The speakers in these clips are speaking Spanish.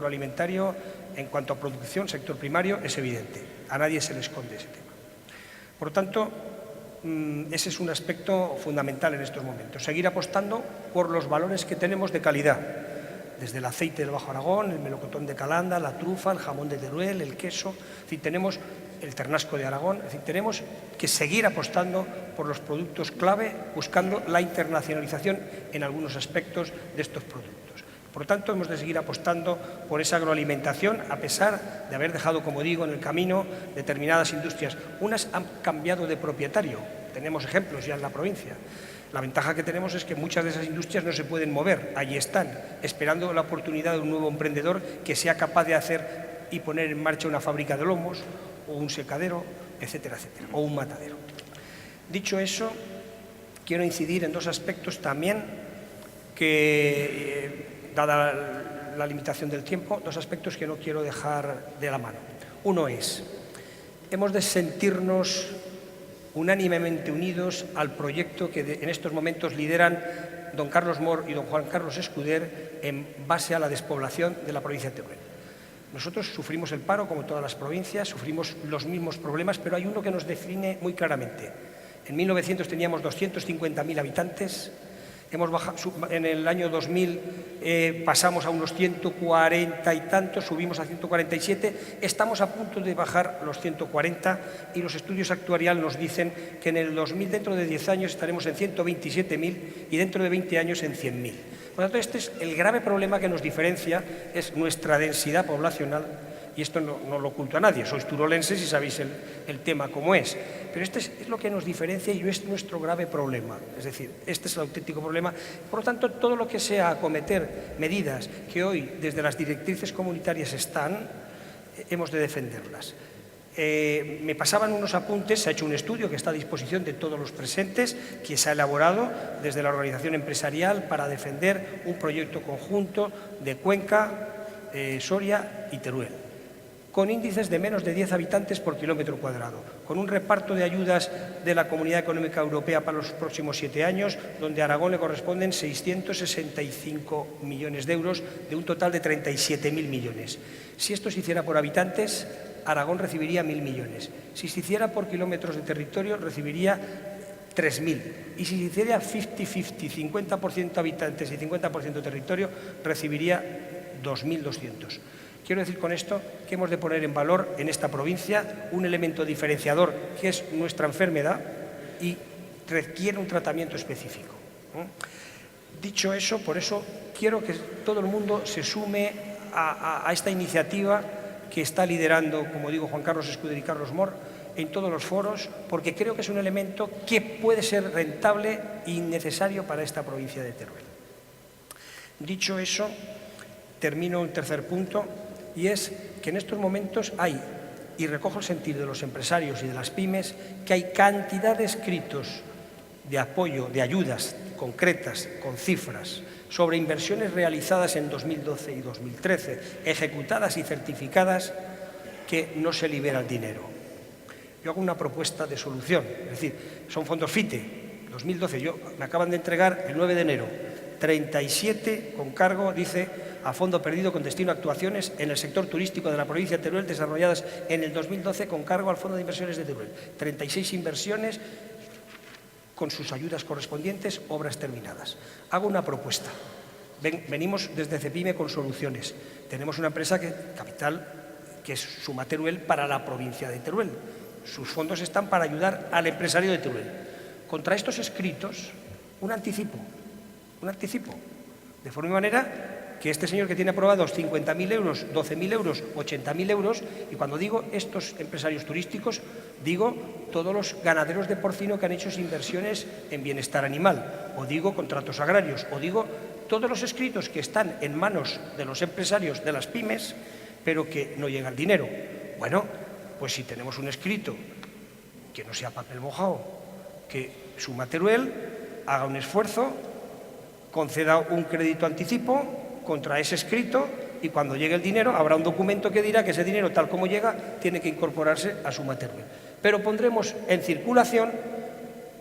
agroalimentario, en cuanto a producción, sector primario, es evidente. A nadie se le esconde ese tema. Por lo tanto, ese es un aspecto fundamental en estos momentos. Seguir apostando por los valores que tenemos de calidad, desde el aceite del Bajo Aragón, el melocotón de Calanda, la trufa, el jamón de Teruel, el queso, en fin, tenemos el ternasco de Aragón, en fin, tenemos que seguir apostando por los productos clave, buscando la internacionalización en algunos aspectos de estos productos. Por lo tanto, hemos de seguir apostando por esa agroalimentación, a pesar de haber dejado, como digo, en el camino determinadas industrias. Unas han cambiado de propietario, tenemos ejemplos ya en la provincia. La ventaja que tenemos es que muchas de esas industrias no se pueden mover, allí están, esperando la oportunidad de un nuevo emprendedor que sea capaz de hacer y poner en marcha una fábrica de lomos, o un secadero, etcétera, etcétera, o un matadero. Dicho eso, quiero incidir en dos aspectos también que, dada la limitación del tiempo, dos aspectos que no quiero dejar de la mano. Uno es, hemos de sentirnos unánimemente unidos al proyecto que en estos momentos lideran don Carlos Mor y don Juan Carlos Escuder en base a la despoblación de la provincia de Teruel. Nosotros sufrimos el paro, como todas las provincias, sufrimos los mismos problemas, pero hay uno que nos define muy claramente. En 1900 teníamos 250.000 habitantes, en el año 2000 pasamos a unos 140 y tantos, subimos a 147, estamos a punto de bajar los 140 y los estudios actuariales nos dicen que en el 2000, dentro de 10 años, estaremos en 127.000 y dentro de 20 años en 100.000. Por lo tanto, este es el grave problema que nos diferencia, es nuestra densidad poblacional, y esto no lo oculto a nadie, sois turolenses y sabéis el tema como es, pero este es lo que nos diferencia y es nuestro grave problema, es decir, este es el auténtico problema. Por lo tanto, todo lo que sea acometer medidas que hoy desde las directrices comunitarias están, hemos de defenderlas. Me pasaban unos apuntes, se ha hecho un estudio que está a disposición de todos los presentes, que se ha elaborado desde la organización empresarial para defender un proyecto conjunto de Cuenca, Soria y Teruel, con índices de menos de 10 habitantes por kilómetro cuadrado, con un reparto de ayudas de la Comunidad Económica Europea para los próximos 7 años, donde a Aragón le corresponden 665 millones de euros, de un total de 37.000 millones. Si esto se hiciera por habitantes, Aragón recibiría 1.000 millones. Si se hiciera por kilómetros de territorio, recibiría 3.000. Y si se hiciera 50-50, 50% habitantes y 50% territorio, recibiría 2.200. Quiero decir con esto que hemos de poner en valor en esta provincia un elemento diferenciador que es nuestra enfermedad y requiere un tratamiento específico. Dicho eso, por eso quiero que todo el mundo se sume a esta iniciativa que está liderando, como digo, Juan Carlos Escuder y Carlos Mor en todos los foros, porque creo que es un elemento que puede ser rentable y necesario para esta provincia de Teruel. Dicho eso, termino un tercer punto, y es que en estos momentos hay, y recojo el sentir de los empresarios y de las pymes, que hay cantidad de escritos de apoyo, de ayudas concretas, con cifras, sobre inversiones realizadas en 2012 y 2013, ejecutadas y certificadas, que no se libera el dinero. Yo hago una propuesta de solución, es decir, son fondos FITE, 2012, me acaban de entregar el 9 de enero, 37 con cargo, dice, a fondo perdido con destino a actuaciones en el sector turístico de la provincia de Teruel desarrolladas en el 2012 con cargo al Fondo de Inversiones de Teruel. 36 inversiones con sus ayudas correspondientes, obras terminadas. Hago una propuesta. Venimos desde CEPIME con soluciones. Tenemos una empresa capital que es Suma Teruel para la provincia de Teruel. Sus fondos están para ayudar al empresario de Teruel. Contra estos escritos, un anticipo, de forma y manera que este señor que tiene aprobados 50.000 euros, 12.000 euros, 80.000 euros, y cuando digo estos empresarios turísticos, digo todos los ganaderos de porcino que han hecho inversiones en bienestar animal, o digo contratos agrarios, o digo todos los escritos que están en manos de los empresarios de las pymes, pero que no llega el dinero. Bueno, pues si tenemos un escrito que no sea papel mojado, que Suma Teruel haga un esfuerzo, conceda un crédito anticipo contra ese escrito y cuando llegue el dinero habrá un documento que dirá que ese dinero, tal como llega, tiene que incorporarse a Suma Teruel. Pero pondremos en circulación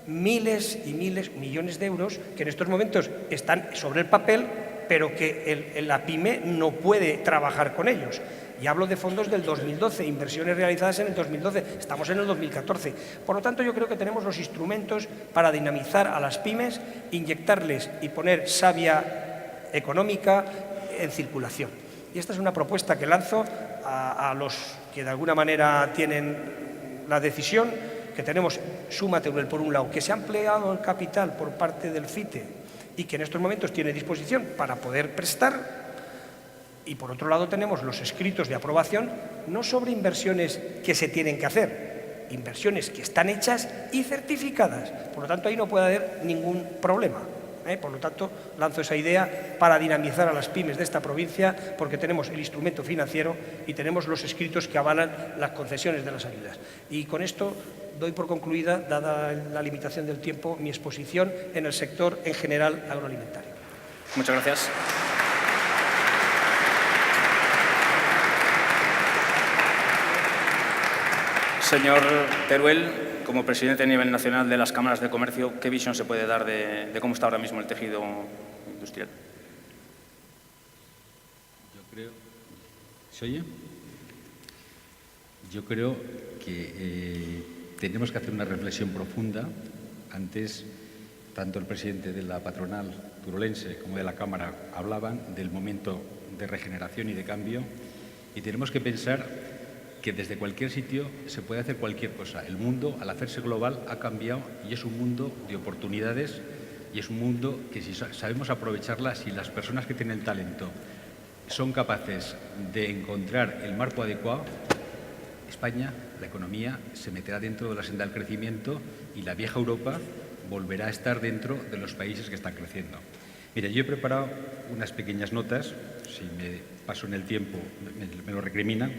miles y miles, millones de euros que en estos momentos están sobre el papel, pero que la PYME no puede trabajar con ellos. Y hablo de fondos del 2012, inversiones realizadas en el 2012, estamos en el 2014. Por lo tanto, yo creo que tenemos los instrumentos para dinamizar a las pymes, inyectarles y poner savia económica en circulación. Y esta es una propuesta que lanzo a los que de alguna manera tienen la decisión, que tenemos Súmate por un lado, que se ha empleado el capital por parte del CITE y que en estos momentos tiene disposición para poder prestar. Y por otro lado tenemos los escritos de aprobación, no sobre inversiones que se tienen que hacer, inversiones que están hechas y certificadas. Por lo tanto, ahí no puede haber ningún problema. Por lo tanto, lanzo esa idea para dinamizar a las pymes de esta provincia, porque tenemos el instrumento financiero y tenemos los escritos que avalan las concesiones de las ayudas. Y con esto doy por concluida, dada la limitación del tiempo, mi exposición en el sector en general agroalimentario. Muchas gracias. Señor Teruel, como presidente a nivel nacional de las cámaras de comercio, ¿qué visión se puede dar de cómo está ahora mismo el tejido industrial? ¿Se oye? Yo creo que tenemos que hacer una reflexión profunda. Antes, tanto el presidente de la patronal turolense como de la Cámara hablaban del momento de regeneración y de cambio, y tenemos que pensar que desde cualquier sitio se puede hacer cualquier cosa. El mundo, al hacerse global, ha cambiado y es un mundo de oportunidades y es un mundo que, si sabemos aprovecharla, si las personas que tienen talento son capaces de encontrar el marco adecuado, España, la economía, se meterá dentro de la senda del crecimiento y la vieja Europa volverá a estar dentro de los países que están creciendo. Mire, yo he preparado unas pequeñas notas, si me paso en el tiempo me lo recriminan,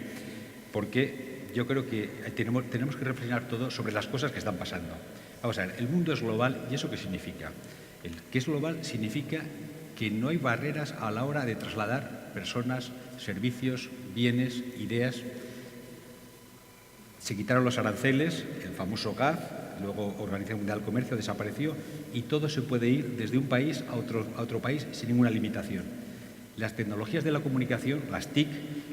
porque yo creo que tenemos que reflexionar todo sobre las cosas que están pasando. Vamos a ver, el mundo es global, ¿y eso qué significa? El que es global significa que no hay barreras a la hora de trasladar personas, servicios, bienes, ideas. Se quitaron los aranceles, el famoso GATT, luego Organización Mundial del Comercio desapareció y todo se puede ir desde un país a otro país sin ninguna limitación. Las tecnologías de la comunicación, las TIC,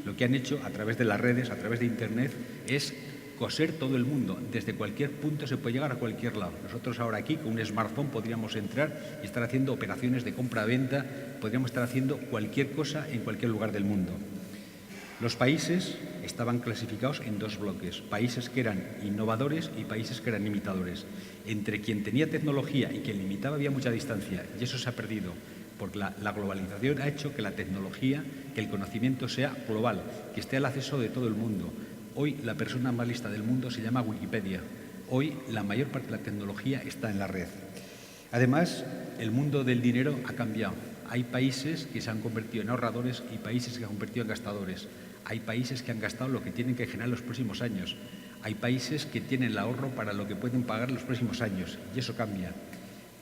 lo que han hecho a través de las redes, a través de Internet, es coser todo el mundo. Desde cualquier punto se puede llegar a cualquier lado. Nosotros ahora aquí, con un smartphone, podríamos entrar y estar haciendo operaciones de compra-venta, podríamos estar haciendo cualquier cosa en cualquier lugar del mundo. Los países estaban clasificados en dos bloques, países que eran innovadores y países que eran imitadores. Entre quien tenía tecnología y quien limitaba había mucha distancia, y eso se ha perdido, porque la globalización ha hecho que la tecnología, que el conocimiento sea global, que esté al acceso de todo el mundo. Hoy la persona más lista del mundo se llama Wikipedia. Hoy la mayor parte de la tecnología está en la red. Además, el mundo del dinero ha cambiado. Hay países que se han convertido en ahorradores y países que se han convertido en gastadores. Hay países que han gastado lo que tienen que generar en los próximos años. Hay países que tienen el ahorro para lo que pueden pagar en los próximos años, y eso cambia.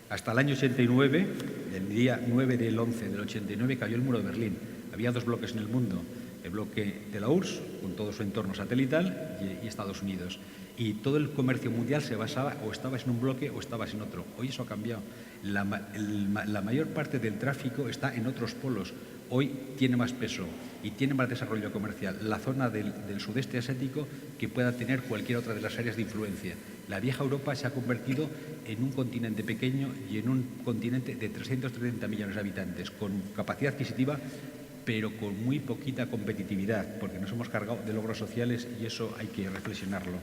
Hasta el año 89, el día 9 del 11 del 89, cayó el muro de Berlín. Había dos bloques en el mundo, el bloque de la URSS, con todo su entorno satelital, y Estados Unidos. Y todo el comercio mundial se basaba, o estabas en un bloque o estabas en otro. Hoy eso ha cambiado. La mayor parte del tráfico está en otros polos. Hoy tiene más peso y tiene más desarrollo comercial la zona del sudeste asiático que pueda tener cualquier otra de las áreas de influencia. La vieja Europa se ha convertido en un continente pequeño y en un continente de 330 millones de habitantes, con capacidad adquisitiva, pero con muy poquita competitividad, porque nos hemos cargado de logros sociales y eso hay que reflexionarlo.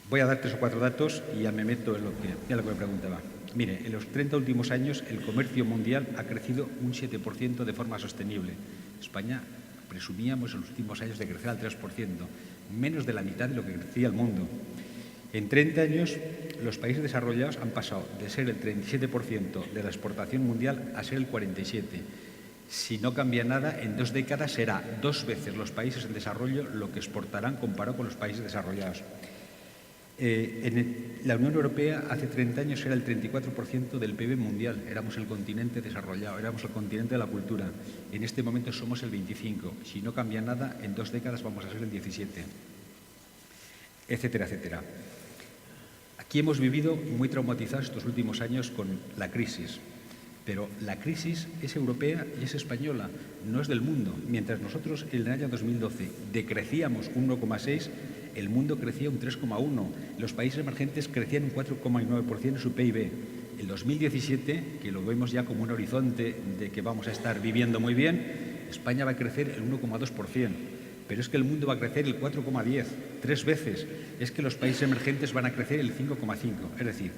Voy a dar 3 o 4 datos y ya me meto en lo que me preguntaba. Mire, en los 30 últimos años el comercio mundial ha crecido un 7% de forma sostenible. España presumíamos en los últimos años de crecer al 3%, menos de la mitad de lo que crecía el mundo. En 30 años los países desarrollados han pasado de ser el 37% de la exportación mundial a ser el 47%. Si no cambia nada, en 2 décadas será 2 veces los países en desarrollo lo que exportarán comparado con los países desarrollados. La Unión Europea hace 30 años era el 34% del PIB mundial, éramos el continente desarrollado, éramos el continente de la cultura. En este momento somos el 25%. Si no cambia nada, en 2 décadas vamos a ser el 17%, etcétera, etcétera. Aquí hemos vivido muy traumatizados estos últimos años con la crisis. Pero la crisis es europea y es española, no es del mundo. Mientras nosotros en el año 2012 decrecíamos un 1,6%, el mundo crecía un 3,1%. Los países emergentes crecían un 4,9% en su PIB. El 2017, que lo vemos ya como un horizonte de que vamos a estar viviendo muy bien, España va a crecer el 1,2%. Pero es que el mundo va a crecer el 4,10%, 3 veces. Es que los países emergentes van a crecer el 5,5%. Es decir,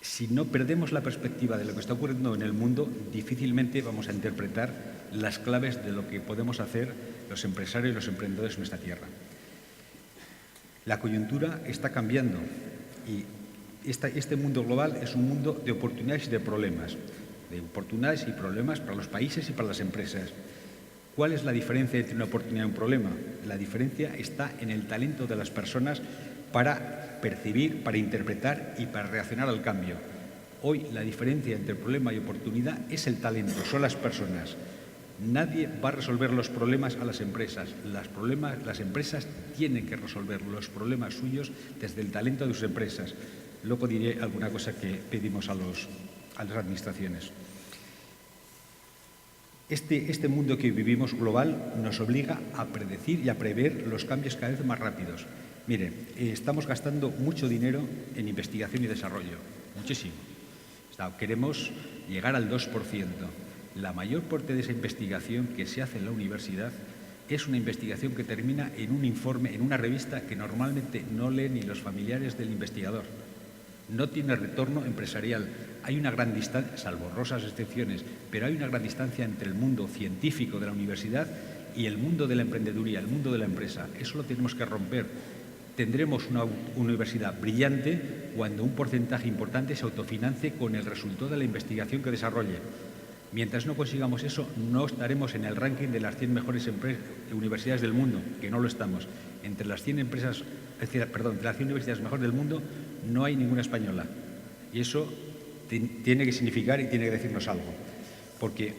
si no perdemos la perspectiva de lo que está ocurriendo en el mundo, difícilmente vamos a interpretar las claves de lo que podemos hacer los empresarios y los emprendedores en nuestra tierra. La coyuntura está cambiando y este mundo global es un mundo de oportunidades y de problemas. De oportunidades y problemas para los países y para las empresas. ¿Cuál es la diferencia entre una oportunidad y un problema? La diferencia está en el talento de las personas para percibir, para interpretar y para reaccionar al cambio. Hoy la diferencia entre problema y oportunidad es el talento, son las personas. Nadie va a resolver los problemas a las empresas. Las empresas tienen que resolver los problemas suyos desde el talento de sus empresas. Luego diré alguna cosa que pedimos a las administraciones. Este mundo que vivimos global nos obliga a predecir y a prever los cambios cada vez más rápidos. Mire, estamos gastando mucho dinero en investigación y desarrollo, muchísimo. Queremos llegar al 2%. La mayor parte de esa investigación que se hace en la universidad es una investigación que termina en un informe, en una revista que normalmente no leen ni los familiares del investigador. No tiene retorno empresarial. Hay una gran distancia, salvo honrosas excepciones, pero hay una gran distancia entre el mundo científico de la universidad y el mundo de la emprendeduría, el mundo de la empresa. Eso lo tenemos que romper. Tendremos una universidad brillante cuando un porcentaje importante se autofinancie con el resultado de la investigación que desarrolle. Mientras no consigamos eso, no estaremos en el ranking de las 100 mejores universidades del mundo, que no lo estamos. Entre las 100 entre las 100 universidades mejores del mundo no hay ninguna española. Y eso tiene que significar y tiene que decirnos algo. Porque,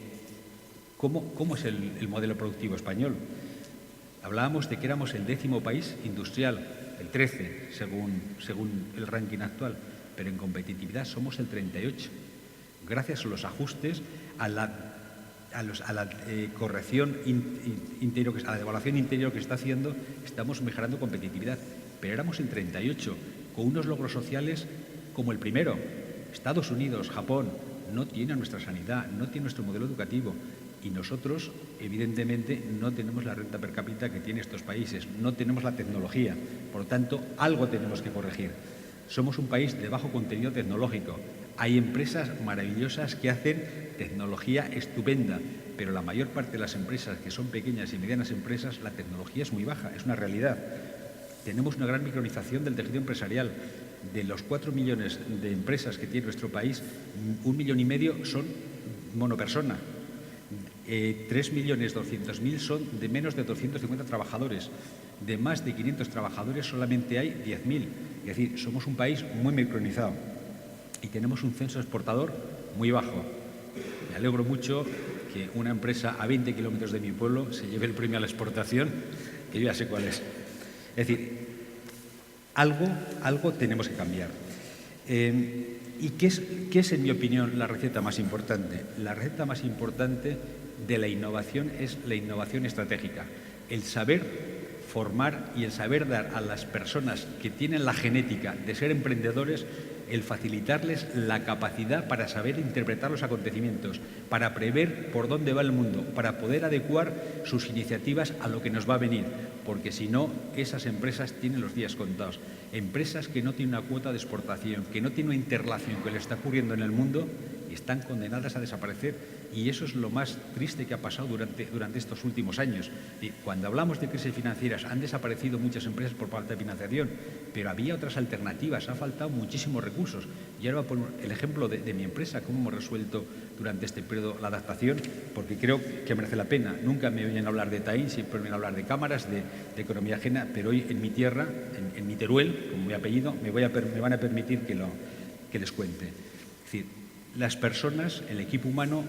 ¿cómo es el modelo productivo español? Hablábamos de que éramos el 10º país industrial, el 13, según el ranking actual, pero en competitividad somos el 38. Gracias a los ajustes, a la corrección interior, a la devaluación interior que se está haciendo, estamos mejorando competitividad. Pero éramos el 38, con unos logros sociales como el primero. Estados Unidos, Japón, no tienen nuestra sanidad, no tienen nuestro modelo educativo. Y nosotros, evidentemente, no tenemos la renta per cápita que tienen estos países, no tenemos la tecnología. Por lo tanto, algo tenemos que corregir. Somos un país de bajo contenido tecnológico. Hay empresas maravillosas que hacen tecnología estupenda, pero la mayor parte de las empresas, que son pequeñas y medianas empresas, la tecnología es muy baja, es una realidad. Tenemos una gran micronización del tejido empresarial. De los 4 millones de empresas que tiene nuestro país, 1,5 millones son monopersona. 3.200.000 son de menos de 250 trabajadores. De más de 500 trabajadores solamente hay 10.000. Es decir, somos un país muy micronizado y tenemos un censo exportador muy bajo. Me alegro mucho que una empresa a 20 kilómetros de mi pueblo se lleve el premio a la exportación, que yo ya sé cuál es. Es decir, algo tenemos que cambiar. ¿Y qué es, en mi opinión, la receta más importante? La receta más importante de la innovación es la innovación estratégica. El saber formar y el saber dar a las personas que tienen la genética de ser emprendedores, el facilitarles la capacidad para saber interpretar los acontecimientos, para prever por dónde va el mundo, para poder adecuar sus iniciativas a lo que nos va a venir, porque si no, esas empresas tienen los días contados. Empresas que no tienen una cuota de exportación, que no tienen una interrelación que les está ocurriendo en el mundo, están condenadas a desaparecer. Y eso es lo más triste que ha pasado durante estos últimos años. Y cuando hablamos de crisis financieras, han desaparecido muchas empresas por falta de financiación, pero había otras alternativas, ha faltado muchísimos recursos. Y ahora voy a poner el ejemplo de mi empresa, cómo hemos resuelto durante este periodo la adaptación, porque creo que merece la pena. Nunca me oyen hablar de TAIN, siempre me oyen hablar de cámaras, de economía ajena, pero hoy en mi tierra, en mi Teruel, como mi apellido, me van a permitir que les cuente. Es decir, las personas, el equipo humano,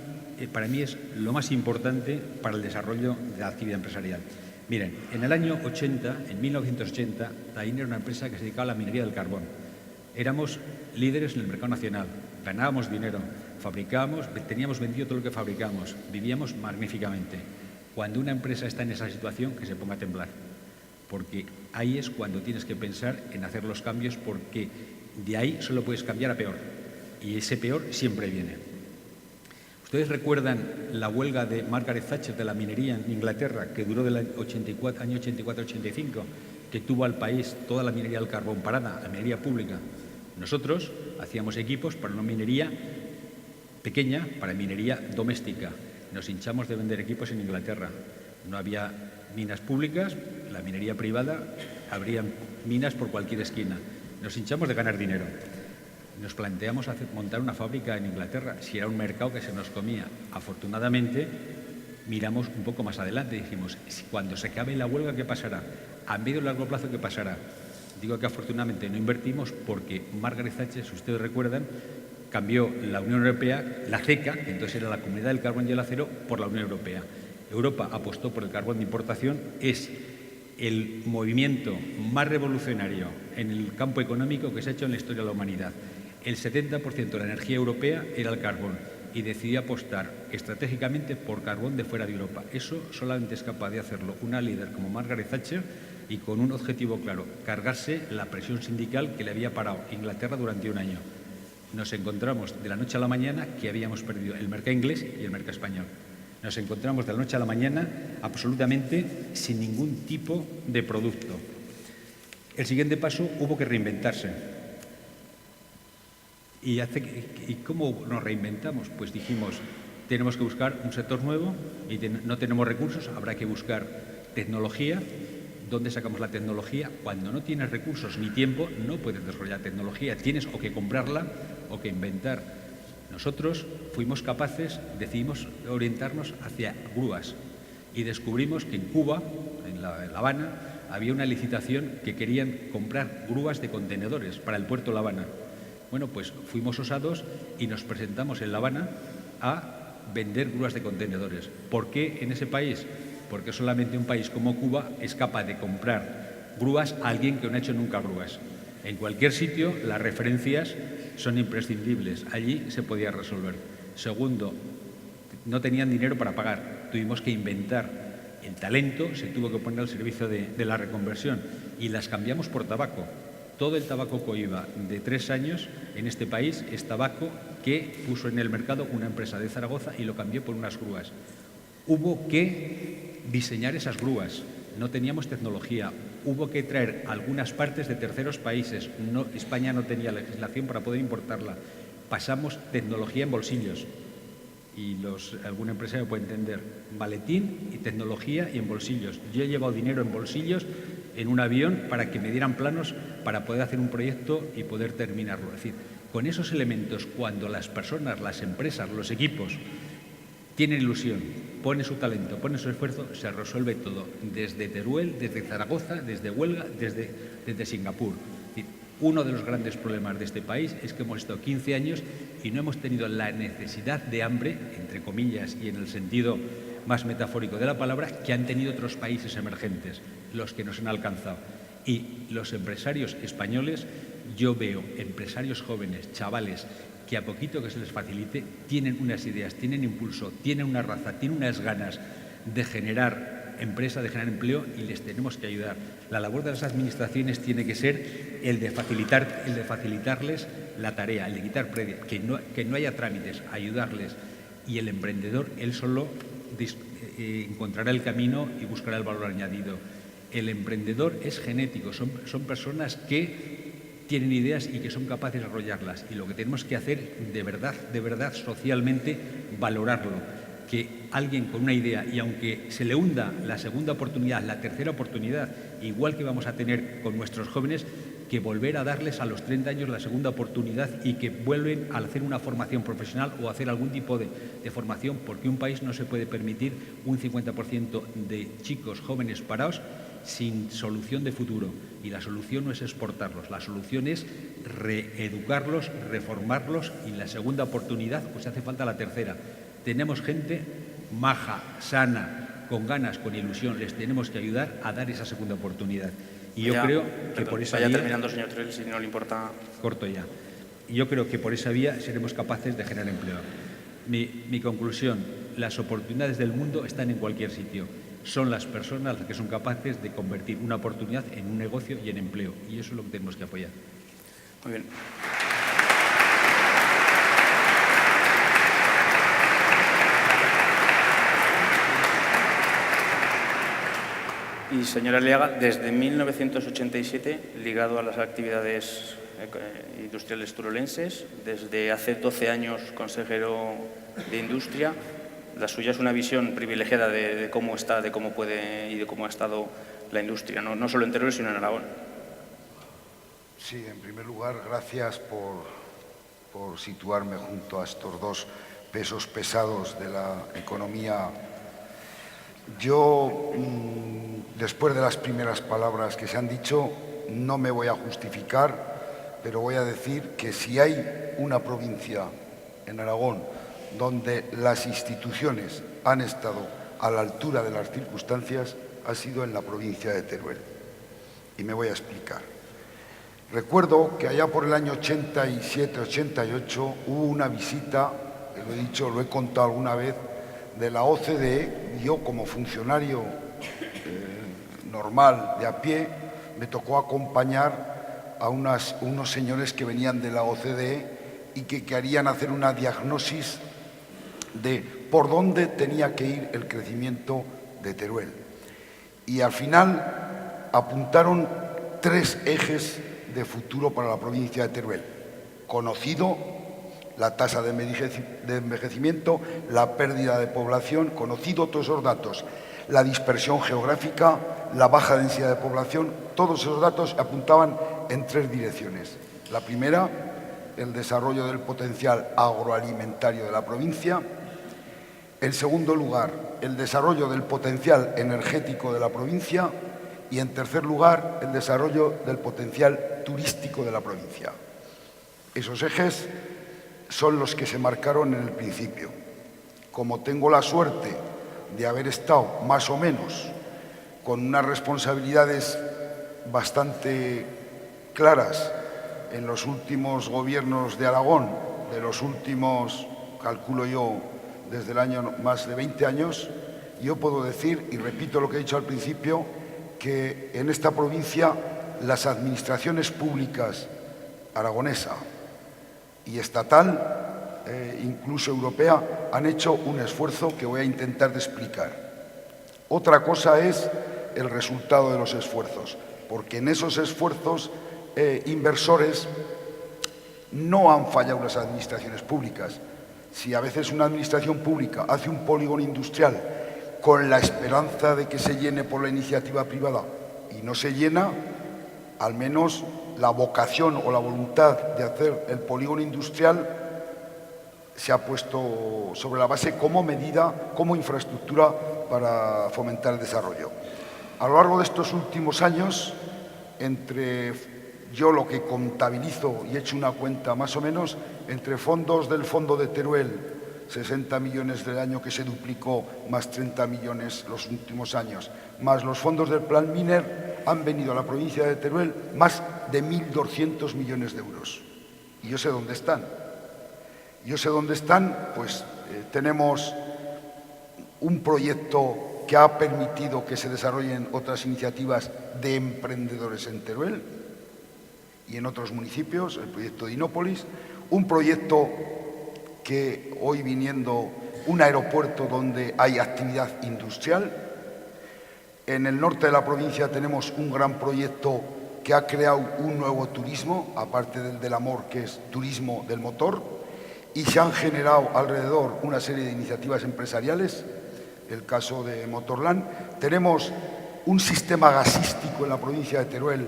para mí es lo más importante para el desarrollo de la actividad empresarial. Miren, en el año 80, en 1980, TAIN era una empresa que se dedicaba a la minería del carbón. Éramos líderes en el mercado nacional. ganábamos dinero, fabricábamos, teníamos vendido todo lo que fabricábamos, vivíamos magníficamente. Cuando una empresa está en esa situación, que se ponga a temblar, porque ahí es cuando tienes que pensar en hacer los cambios, porque de ahí solo puedes cambiar a peor, y ese peor siempre viene. ¿Ustedes recuerdan la huelga de Margaret Thatcher de la minería en Inglaterra, que duró del año 84-85, que tuvo al país toda la minería del carbón parada, la minería pública? Nosotros hacíamos equipos para una minería pequeña, para minería doméstica. Nos hinchamos de vender equipos en Inglaterra. No había minas públicas, la minería privada, habría minas por cualquier esquina. Nos hinchamos de ganar dinero. Nos planteamos montar una fábrica en Inglaterra, si era un mercado que se nos comía. Afortunadamente, miramos un poco más adelante y dijimos, cuando se acabe la huelga, ¿qué pasará? A medio y largo plazo, ¿qué pasará? Digo que afortunadamente no invertimos porque Margaret Thatcher, si ustedes recuerdan, cambió la Unión Europea, la CECA, que entonces era la Comunidad del Carbón y el Acero, por la Unión Europea. Europa apostó por el carbón de importación, es el movimiento más revolucionario en el campo económico que se ha hecho en la historia de la humanidad. El 70% de la energía europea era el carbón y decidió apostar estratégicamente por carbón de fuera de Europa. Eso solamente es capaz de hacerlo una líder como Margaret Thatcher y con un objetivo claro, cargarse la presión sindical que le había parado Inglaterra durante un año. Nos encontramos de la noche a la mañana que habíamos perdido el mercado inglés y el mercado español. Nos encontramos de la noche a la mañana absolutamente sin ningún tipo de producto. El siguiente paso, hubo que reinventarse. ¿Y cómo nos reinventamos? Pues dijimos, tenemos que buscar un sector nuevo y no tenemos recursos, habrá que buscar tecnología. ¿Dónde sacamos la tecnología? Cuando no tienes recursos ni tiempo, no puedes desarrollar tecnología. Tienes o que comprarla o que inventar. Nosotros fuimos capaces, decidimos orientarnos hacia grúas y descubrimos que en Cuba, en La Habana, había una licitación que querían comprar grúas de contenedores para el puerto de La Habana. Bueno, pues fuimos osados y nos presentamos en La Habana a vender grúas de contenedores. ¿Por qué en ese país? Porque solamente un país como Cuba es capaz de comprar grúas a alguien que no ha hecho nunca grúas. En cualquier sitio las referencias son imprescindibles. Allí se podía resolver. Segundo, no tenían dinero para pagar. Tuvimos que inventar el talento, se tuvo que poner al servicio de la reconversión y las cambiamos por tabaco. Todo el tabaco Cohiba de 3 años en este país es tabaco que puso en el mercado una empresa de Zaragoza y lo cambió por unas grúas. Hubo que diseñar esas grúas, no teníamos tecnología, hubo que traer algunas partes de terceros países, España no tenía legislación para poder importarla. Pasamos tecnología en bolsillos y algún empresario puede entender, maletín y tecnología y en bolsillos. Yo he llevado dinero en bolsillos en un avión para que me dieran planos para poder hacer un proyecto y poder terminarlo. Es decir, con esos elementos, cuando las personas, las empresas, los equipos tienen ilusión, ponen su talento, ponen su esfuerzo, se resuelve todo, desde Teruel, desde Zaragoza, desde Huelva, desde Singapur. Es decir, uno de los grandes problemas de este país es que hemos estado 15 años y no hemos tenido la necesidad de hambre, entre comillas, y en el sentido más metafórico de la palabra, que han tenido otros países emergentes, los que nos han alcanzado. Y los empresarios españoles, yo veo empresarios jóvenes, chavales, que a poquito que se les facilite, tienen unas ideas, tienen impulso, tienen una raza, tienen unas ganas de generar empresa, de generar empleo y les tenemos que ayudar. La labor de las administraciones tiene que ser el de facilitarles la tarea, el de quitar previa, que no haya trámites, ayudarles. Y el emprendedor, él solo encontrará el camino y buscará el valor añadido. El emprendedor es genético, son personas que tienen ideas y que son capaces de desarrollarlas. Y lo que tenemos que hacer de verdad, socialmente, valorarlo. Que alguien con una idea, y aunque se le hunda la segunda oportunidad, la tercera oportunidad, igual que vamos a tener con nuestros jóvenes, que volver a darles a los 30 años la segunda oportunidad y que vuelven a hacer una formación profesional o hacer algún tipo de formación, porque un país no se puede permitir un 50% de chicos jóvenes parados sin solución de futuro. Y la solución no es exportarlos, la solución es reeducarlos, reformarlos y la segunda oportunidad, pues hace falta la tercera. Tenemos gente maja, sana, con ganas, con ilusión, les tenemos que ayudar a dar esa segunda oportunidad. Y yo creo que por esa vaya vía, terminando, señor Teruel, si no le importa. corto ya. Y yo creo que por esa vía seremos capaces de generar empleo. Mi conclusión, las oportunidades del mundo están en cualquier sitio. Son las personas las que son capaces de convertir una oportunidad en un negocio y en empleo. Y eso es lo que tenemos que apoyar. Muy bien. Y, señora Aliaga, desde 1987, ligado a las actividades industriales turolenses, desde hace 12 años consejero de Industria, la suya es una visión privilegiada de cómo está, de cómo puede y de cómo ha estado la industria, no solo en Teruel, sino en Aragón. Sí, en primer lugar, gracias por situarme junto a estos dos pesos pesados de la economía. Yo, después de las primeras palabras que se han dicho, no me voy a justificar, pero voy a decir que si hay una provincia en Aragón donde las instituciones han estado a la altura de las circunstancias, ha sido en la provincia de Teruel. Y me voy a explicar. Recuerdo que allá por el año 87-88 hubo una visita, lo he dicho, lo he contado alguna vez, de la OCDE. Yo, como funcionario normal de a pie, me tocó acompañar a unos señores que venían de la OCDE y que querían hacer una diagnosis de por dónde tenía que ir el crecimiento de Teruel. Y al final apuntaron 3 ejes de futuro para la provincia de Teruel. Conocido, la tasa de envejecimiento, la pérdida de población, conocido todos esos datos, la dispersión geográfica, la baja densidad de población, todos esos datos apuntaban en 3 direcciones. La primera, el desarrollo del potencial agroalimentario de la provincia. En segundo lugar, el desarrollo del potencial energético de la provincia. Y, en tercer lugar, el desarrollo del potencial turístico de la provincia. Esos ejes son los que se marcaron en el principio. Como tengo la suerte de haber estado más o menos con unas responsabilidades bastante claras en los últimos gobiernos de Aragón, de los últimos, calculo yo, desde el año más de 20 años, yo puedo decir, y repito lo que he dicho al principio, que en esta provincia las administraciones públicas aragonesa y estatal, incluso europea, han hecho un esfuerzo que voy a intentar de explicar. Otra cosa es el resultado de los esfuerzos, porque en esos esfuerzos inversores no han fallado las administraciones públicas. Si a veces una administración pública hace un polígono industrial con la esperanza de que se llene por la iniciativa privada y no se llena, al menos la vocación o la voluntad de hacer el polígono industrial se ha puesto sobre la base como medida, como infraestructura para fomentar el desarrollo. A lo largo de estos últimos años, entre yo lo que contabilizo y he hecho una cuenta más o menos, entre fondos del Fondo de Teruel, 60 millones del año que se duplicó, más 30 millones los últimos años, más los fondos del Plan Miner, han venido a la provincia de Teruel más de 1.200 millones de euros. Y yo sé dónde están. Yo sé dónde están, pues tenemos un proyecto que ha permitido que se desarrollen otras iniciativas de emprendedores en Teruel y en otros municipios, el proyecto de Inópolis, un proyecto que hoy viniendo un aeropuerto donde hay actividad industrial. En el norte de la provincia tenemos un gran proyecto que ha creado un nuevo turismo, aparte del amor, que es turismo del motor, y se han generado alrededor una serie de iniciativas empresariales, el caso de Motorland. Tenemos un sistema gasístico en la provincia de Teruel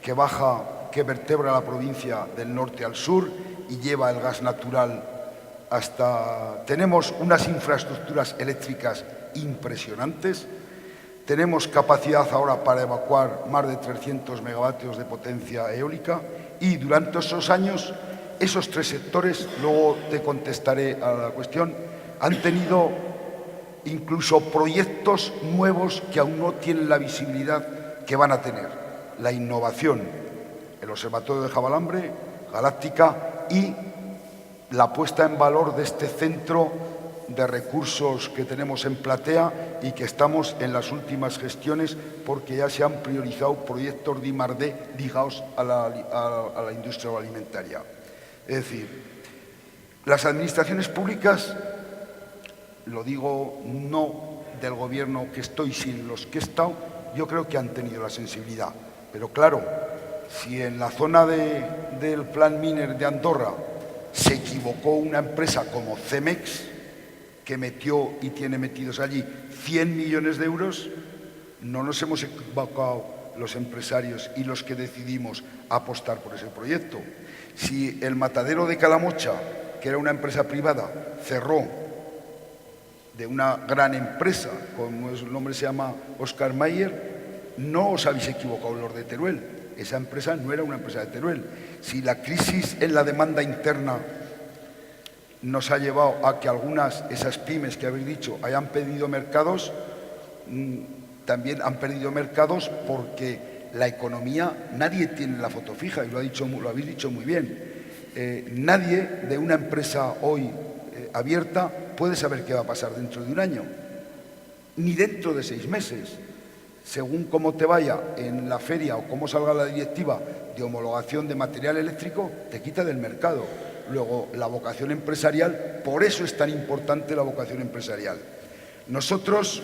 que vertebra la provincia del norte al sur y lleva el gas natural hasta... Tenemos unas infraestructuras eléctricas impresionantes. Tenemos capacidad ahora para evacuar más de 300 megavatios de potencia eólica y durante esos años, esos 3 sectores, luego te contestaré a la cuestión, han tenido incluso proyectos nuevos que aún no tienen la visibilidad que van a tener. La innovación, el Observatorio de Jabalambre galáctica y la puesta en valor de este centro de recursos que tenemos en Platea y que estamos en las últimas gestiones porque ya se han priorizado proyectos de I+D ligados a la industria alimentaria. Es decir, las administraciones públicas, lo digo no del gobierno que estoy, sino los que he estado, yo creo que han tenido la sensibilidad. Pero claro, si en la zona del Plan Miner de Andorra se equivocó una empresa como Cemex, que metió y tiene metidos allí 100 millones de euros, no nos hemos equivocado los empresarios y los que decidimos apostar por ese proyecto. Si el matadero de Calamocha, que era una empresa privada, cerró de una gran empresa, como el nombre se llama Oscar Mayer, no os habéis equivocado los de Teruel. Esa empresa no era una empresa de Teruel. Si la crisis en la demanda interna nos ha llevado a que esas pymes que habéis dicho, hayan perdido mercados, también han perdido mercados porque la economía, nadie tiene la foto fija, y lo habéis dicho muy bien. Nadie de una empresa hoy abierta puede saber qué va a pasar dentro de un año, ni dentro de 6 meses. Según cómo te vaya en la feria o cómo salga la directiva de homologación de material eléctrico, te quita del mercado. Luego, la vocación empresarial, por eso es tan importante la vocación empresarial. Nosotros,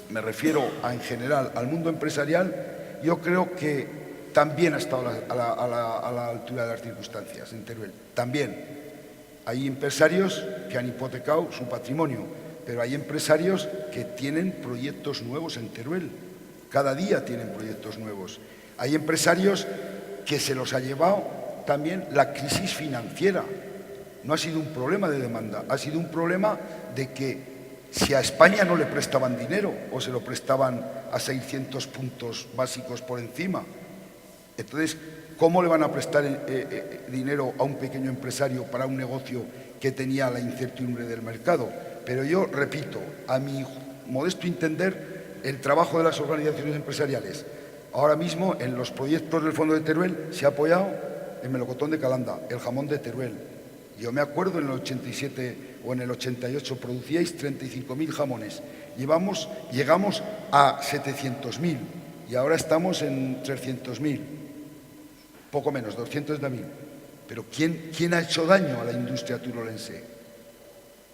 me refiero en general al mundo empresarial, yo creo que también ha estado a la altura de las circunstancias en Teruel. También hay empresarios que han hipotecado su patrimonio, pero hay empresarios que tienen proyectos nuevos en Teruel. Cada día tienen proyectos nuevos. Hay empresarios que se los ha llevado también la crisis financiera. No ha sido un problema de demanda, ha sido un problema de que si a España no le prestaban dinero o se lo prestaban a 600 puntos básicos por encima, entonces, ¿cómo le van a prestar dinero a un pequeño empresario para un negocio que tenía la incertidumbre del mercado? Pero yo repito, a mi modesto entender, el trabajo de las organizaciones empresariales, ahora mismo en los proyectos del Fondo de Teruel se ha apoyado el melocotón de Calanda, el jamón de Teruel. Yo me acuerdo en el 87 o en el 88 producíais 35.000 jamones. Llegamos a 700.000 y ahora estamos en 300.000. Poco menos, 200.000. Pero ¿quién ha hecho daño a la industria turolense?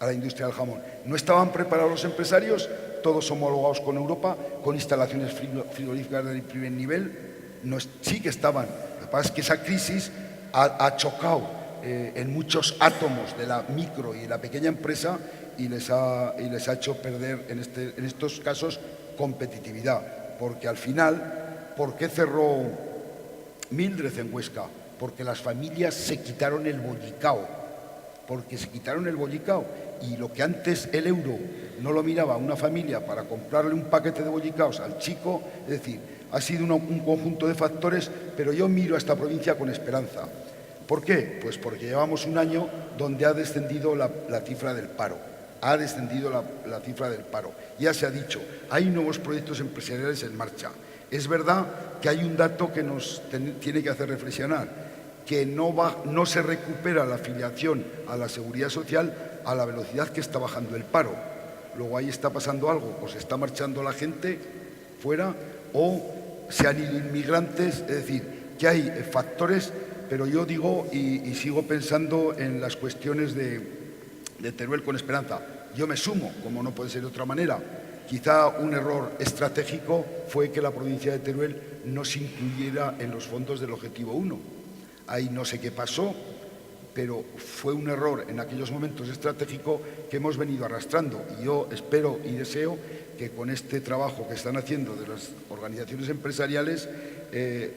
A la industria del jamón. ¿No estaban preparados los empresarios? Todos homologados con Europa, con instalaciones frigoríficas de primer nivel. No, sí que estaban. Lo que pasa es que esa crisis ha chocado en muchos átomos de la micro y de la pequeña empresa y les ha hecho perder en estos casos competitividad. Porque al final, ¿por qué cerró Mildred en Huesca? Porque las familias se quitaron el bollicao. Porque se quitaron el bollicao y lo que antes el euro no lo miraba una familia para comprarle un paquete de bollicaos al chico, es decir, ha sido un conjunto de factores, pero yo miro a esta provincia con esperanza. ¿Por qué? Pues porque llevamos un año donde ha descendido la cifra del paro. Ha descendido la cifra del paro. Ya se ha dicho, hay nuevos proyectos empresariales en marcha. Es verdad que hay un dato que nos tiene que hacer reflexionar, que no se recupera la afiliación a la Seguridad Social a la velocidad que está bajando el paro. Luego ahí está pasando algo, o se está marchando la gente fuera o se han ido inmigrantes, es decir, que hay factores, pero yo digo y sigo pensando en las cuestiones de Teruel con esperanza. Yo me sumo, como no puede ser de otra manera. Quizá un error estratégico fue que la provincia de Teruel no se incluyera en los fondos del Objetivo 1. Ahí no sé qué pasó, pero fue un error en aquellos momentos estratégico que hemos venido arrastrando. Y yo espero y deseo que con este trabajo que están haciendo de las organizaciones empresariales,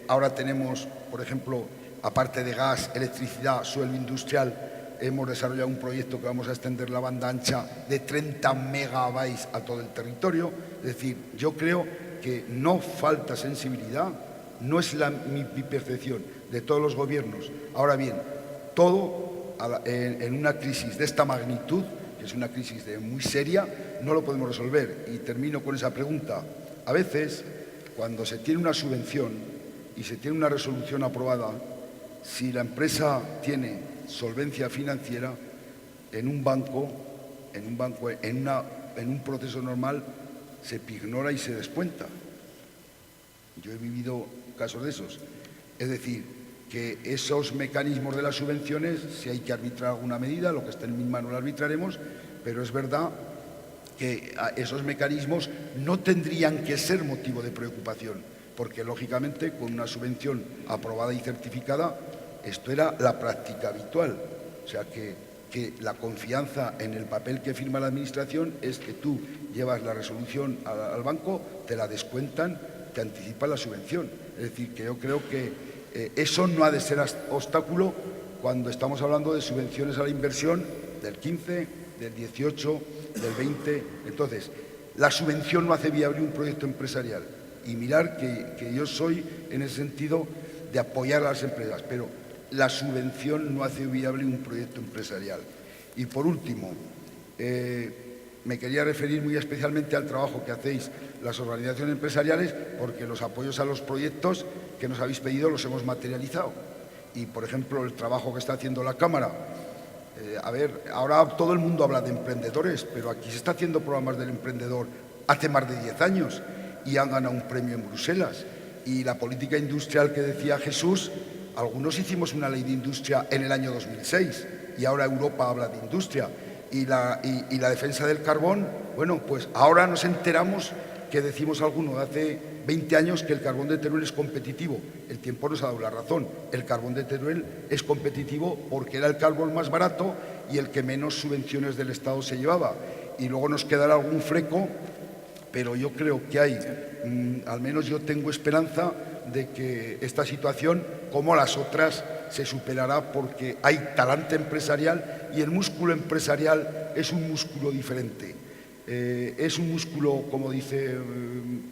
ahora tenemos, por ejemplo, aparte de gas, electricidad, suelo industrial, hemos desarrollado un proyecto que vamos a extender la banda ancha de 30 megabytes a todo el territorio. Es decir, yo creo que no falta sensibilidad, no es mi percepción de todos los gobiernos. Ahora bien, todo en una crisis de esta magnitud, que es una crisis muy seria, no lo podemos resolver. Y termino con esa pregunta. A veces, cuando se tiene una subvención y se tiene una resolución aprobada, Si la empresa tiene solvencia financiera, en un banco, en un proceso normal, se pignora y se descuenta. Yo he vivido casos de esos. Es decir, que esos mecanismos de las subvenciones, si hay que arbitrar alguna medida, lo que esté en mi mano lo arbitraremos, pero es verdad que esos mecanismos no tendrían que ser motivo de preocupación, porque lógicamente con una subvención aprobada y certificada, esto era la práctica habitual. O sea que la confianza en el papel que firma la Administración es que tú llevas la resolución al banco, te la descuentan, te anticipan la subvención. Es decir, que yo creo que eso no ha de ser obstáculo cuando estamos hablando de subvenciones a la inversión del 15, del 18, del 20. Entonces, la subvención no hace viable un proyecto empresarial. Y mirar que yo soy, en ese sentido, de apoyar a las empresas, pero la subvención no hace viable un proyecto empresarial. Y, por último, me quería referir muy especialmente al trabajo que hacéis las organizaciones empresariales, porque los apoyos a los proyectos que nos habéis pedido los hemos materializado. Y, por ejemplo, el trabajo que está haciendo la Cámara. Ahora todo el mundo habla de emprendedores, pero aquí se está haciendo programas del emprendedor hace más de 10 años y han ganado un premio en Bruselas. Y la política industrial que decía Jesús, algunos hicimos una ley de industria en el año 2006 y ahora Europa habla de industria. Y la defensa del carbón, bueno, pues ahora nos enteramos que decimos algunos hace 20 años que el carbón de Teruel es competitivo. El tiempo nos ha dado la razón. El carbón de Teruel es competitivo porque era el carbón más barato y el que menos subvenciones del Estado se llevaba. Y luego nos quedará algún freco, pero yo creo que hay, al menos yo tengo esperanza de que esta situación, como las otras, se superará porque hay talante empresarial y el músculo empresarial es un músculo diferente. Es un músculo, como dice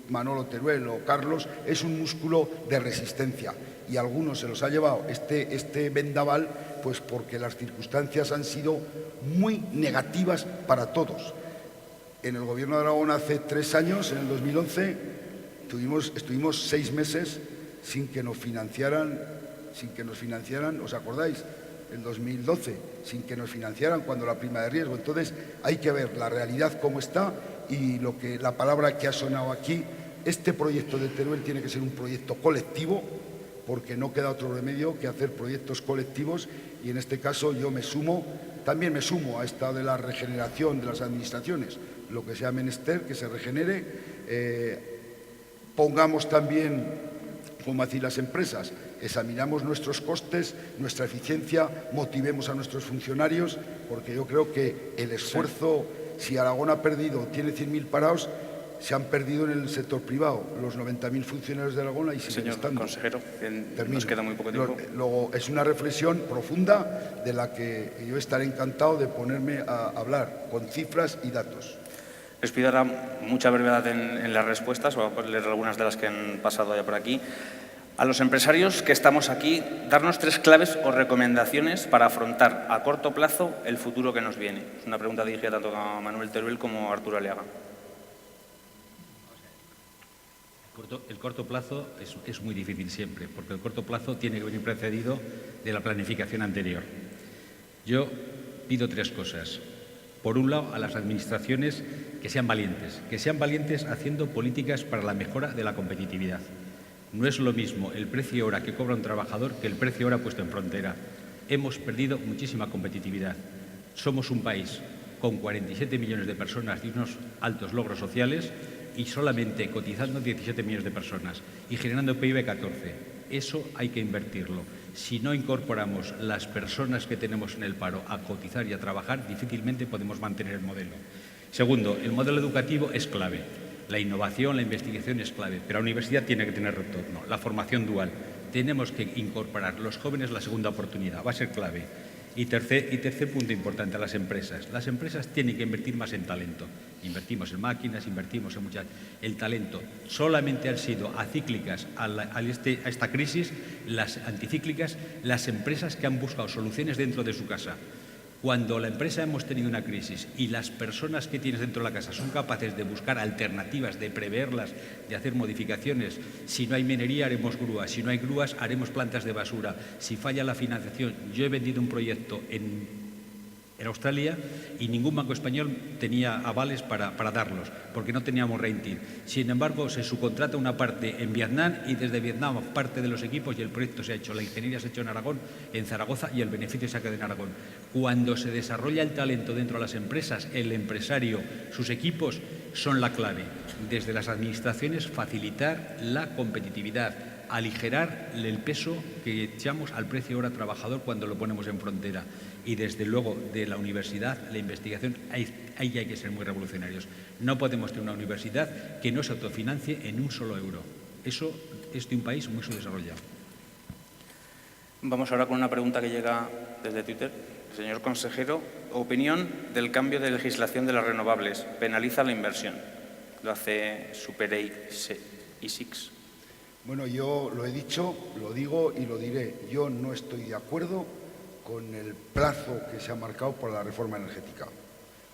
Manolo Teruel o Carlos, es un músculo de resistencia y a algunos se los ha llevado este vendaval pues porque las circunstancias han sido muy negativas para todos. En el Gobierno de Aragón hace 3 años, en el 2011, estuvimos 6 meses sin que nos financiaran, ¿os acordáis? En 2012, sin que nos financiaran cuando la prima de riesgo. Entonces, hay que ver la realidad cómo está y la palabra que ha sonado aquí, este proyecto de Teruel tiene que ser un proyecto colectivo, porque no queda otro remedio que hacer proyectos colectivos y en este caso yo también me sumo a esta de la regeneración de las administraciones, lo que sea menester, que se regenere, pongamos también, como hacen las empresas, examinamos nuestros costes, nuestra eficiencia, motivemos a nuestros funcionarios, porque yo creo que el esfuerzo, si Aragón ha perdido, tiene 100.000 parados, se han perdido en el sector privado. Los 90.000 funcionarios de Aragón ahí siguen estando. Señor consejero, nos queda muy poco tiempo. Luego, es una reflexión profunda de la que yo estaré encantado de ponerme a hablar con cifras y datos. Les pido ahora mucha brevedad en las respuestas, voy a leer algunas de las que han pasado ya por aquí. A los empresarios que estamos aquí, darnos 3 claves o recomendaciones para afrontar a corto plazo el futuro que nos viene. Es una pregunta dirigida tanto a Manuel Teruel como a Arturo Aliaga. El corto plazo es muy difícil siempre, porque el corto plazo tiene que venir precedido de la planificación anterior. Yo pido 3 cosas. Por un lado, a las administraciones que sean valientes haciendo políticas para la mejora de la competitividad. No es lo mismo el precio hora que cobra un trabajador que el precio hora puesto en frontera. Hemos perdido muchísima competitividad. Somos un país con 47 millones de personas y unos altos logros sociales y solamente cotizando 17 millones de personas y generando PIB 14. Eso hay que invertirlo. Si no incorporamos las personas que tenemos en el paro a cotizar y a trabajar, difícilmente podemos mantener el modelo. Segundo, el modelo educativo es clave. La innovación, la investigación es clave, pero la universidad tiene que tener retorno. La formación dual. Tenemos que incorporar los jóvenes la segunda oportunidad, va a ser clave. Y tercer punto importante, a las empresas. Las empresas tienen que invertir más en talento. Invertimos en máquinas, invertimos en muchas. El talento solamente han sido acíclicas a esta crisis, las anticíclicas, las empresas que han buscado soluciones dentro de su casa. Cuando la empresa hemos tenido una crisis y las personas que tienes dentro de la casa son capaces de buscar alternativas, de preverlas, de hacer modificaciones, si no hay minería haremos grúas, si no hay grúas haremos plantas de basura, si falla la financiación. Yo he vendido un proyecto en Australia y ningún banco español tenía avales para darlos, porque no teníamos rating. Sin embargo, se subcontrata una parte en Vietnam y desde Vietnam parte de los equipos y el proyecto se ha hecho, la ingeniería se ha hecho en Aragón, en Zaragoza, y el beneficio se ha quedado en Aragón. Cuando se desarrolla el talento dentro de las empresas, el empresario, sus equipos son la clave. Desde las administraciones, facilitar la competitividad, aligerar el peso que echamos al precio hora trabajador cuando lo ponemos en frontera. Y desde luego de la universidad, la investigación, ahí hay que ser muy revolucionarios. No podemos tener una universidad que no se autofinancie en un solo euro. Eso es de un país muy subdesarrollado. Vamos ahora con una pregunta que llega desde Twitter. Señor consejero, opinión del cambio de legislación de las renovables. Penaliza la inversión. Lo hace SuperEI6. Bueno, yo lo he dicho, lo digo y lo diré. Yo no estoy de acuerdo con el plazo que se ha marcado por la reforma energética.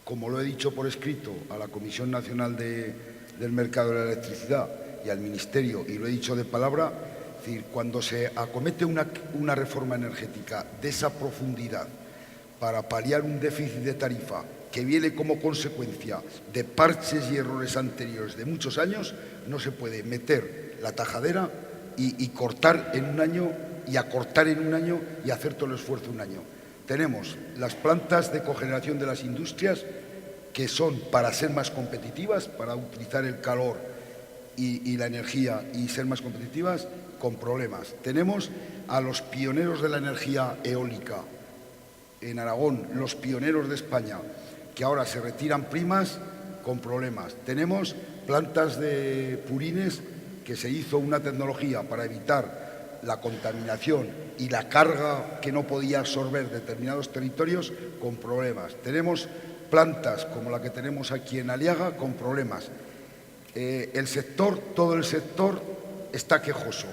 Como lo he dicho por escrito a la Comisión Nacional del Mercado de la Electricidad y al Ministerio, y lo he dicho de palabra, es decir, cuando se acomete una reforma energética de esa profundidad para paliar un déficit de tarifa que viene como consecuencia de parches y errores anteriores de muchos años, no se puede meter la tajadera y cortar en un año y acortar en un año y hacer todo el esfuerzo un año. Tenemos las plantas de cogeneración de las industrias que son para ser más competitivas, para utilizar el calor y la energía y ser más competitivas, con problemas. Tenemos a los pioneros de la energía eólica en Aragón, los pioneros de España, que ahora se retiran primas con problemas. Tenemos plantas de purines que se hizo una tecnología para evitar la contaminación y la carga que no podía absorber determinados territorios con problemas. Tenemos plantas como la que tenemos aquí en Aliaga con problemas. El sector, todo el sector está quejoso.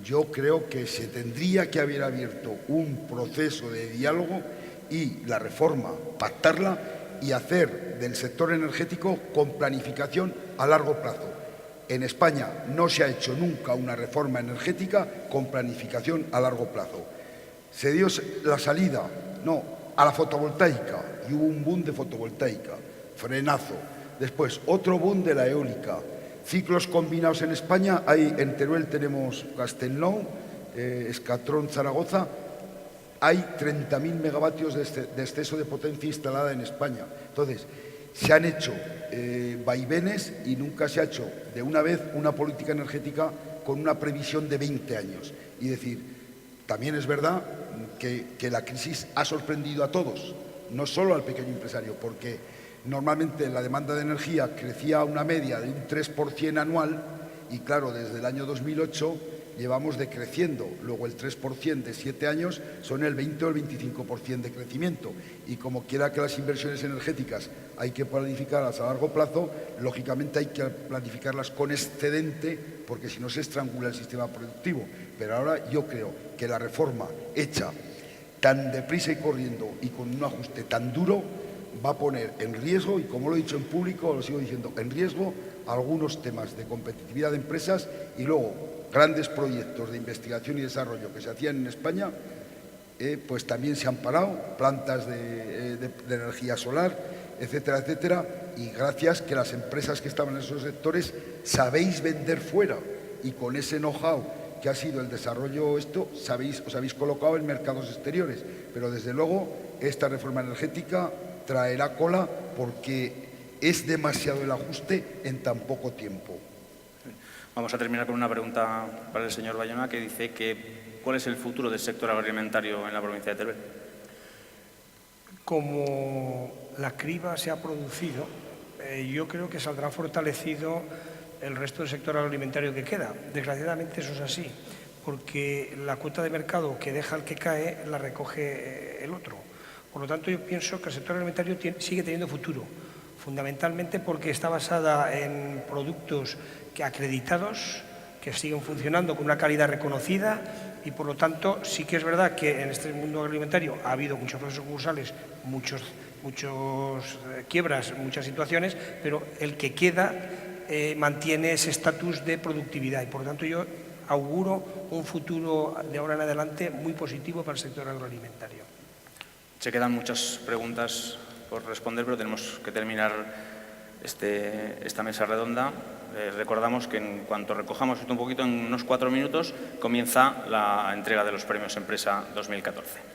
Yo creo que se tendría que haber abierto un proceso de diálogo y la reforma, pactarla y hacer del sector energético con planificación a largo plazo. En España no se ha hecho nunca una reforma energética con planificación a largo plazo. Se dio la salida, a la fotovoltaica, y hubo un boom de fotovoltaica, frenazo. Después, otro boom de la eólica. Ciclos combinados en España, en Teruel tenemos Castellnou, Escatrón, Zaragoza, hay 30.000 megavatios de exceso de potencia instalada en España. Entonces, se han hecho vaivenes y nunca se ha hecho de una vez una política energética con una previsión de 20 años. Y decir, también es verdad que la crisis ha sorprendido a todos, no solo al pequeño empresario, porque normalmente la demanda de energía crecía a una media de un 3% anual y claro, desde el año 2008 llevamos decreciendo. Luego el 3% de 7 años son el 20 o el 25% de crecimiento. Y como quiera que las inversiones energéticas hay que planificarlas a largo plazo, lógicamente hay que planificarlas con excedente porque si no se estrangula el sistema productivo. Pero ahora yo creo que la reforma hecha tan deprisa y corriendo y con un ajuste tan duro va a poner en riesgo, y como lo he dicho en público, lo sigo diciendo, en riesgo algunos temas de competitividad de empresas y luego grandes proyectos de investigación y desarrollo que se hacían en España, pues también se han parado, plantas de energía solar, etcétera, etcétera, y gracias que las empresas que estaban en esos sectores sabéis vender fuera y con ese know-how que ha sido el desarrollo os habéis colocado en mercados exteriores, pero desde luego esta reforma energética traerá cola porque es demasiado el ajuste en tan poco tiempo. Vamos a terminar con una pregunta para el señor Bayona que dice ¿cuál es el futuro del sector agroalimentario en la provincia de Teruel? Como la criba se ha producido, yo creo que saldrá fortalecido el resto del sector agroalimentario que queda. Desgraciadamente eso es así, porque la cuota de mercado que deja el que cae la recoge el otro. Por lo tanto, yo pienso que el sector alimentario sigue teniendo futuro, fundamentalmente porque está basada en productos acreditados, que siguen funcionando con una calidad reconocida y por lo tanto sí que es verdad que en este mundo agroalimentario ha habido muchos procesos concursales, muchos quiebras, muchas situaciones, pero el que queda mantiene ese estatus de productividad y por lo tanto yo auguro un futuro de ahora en adelante muy positivo para el sector agroalimentario. Se quedan muchas preguntas por responder, pero tenemos que terminar esta mesa redonda. Recordamos que en cuanto recojamos esto un poquito, en unos 4 minutos, comienza la entrega de los premios Empresa 2014.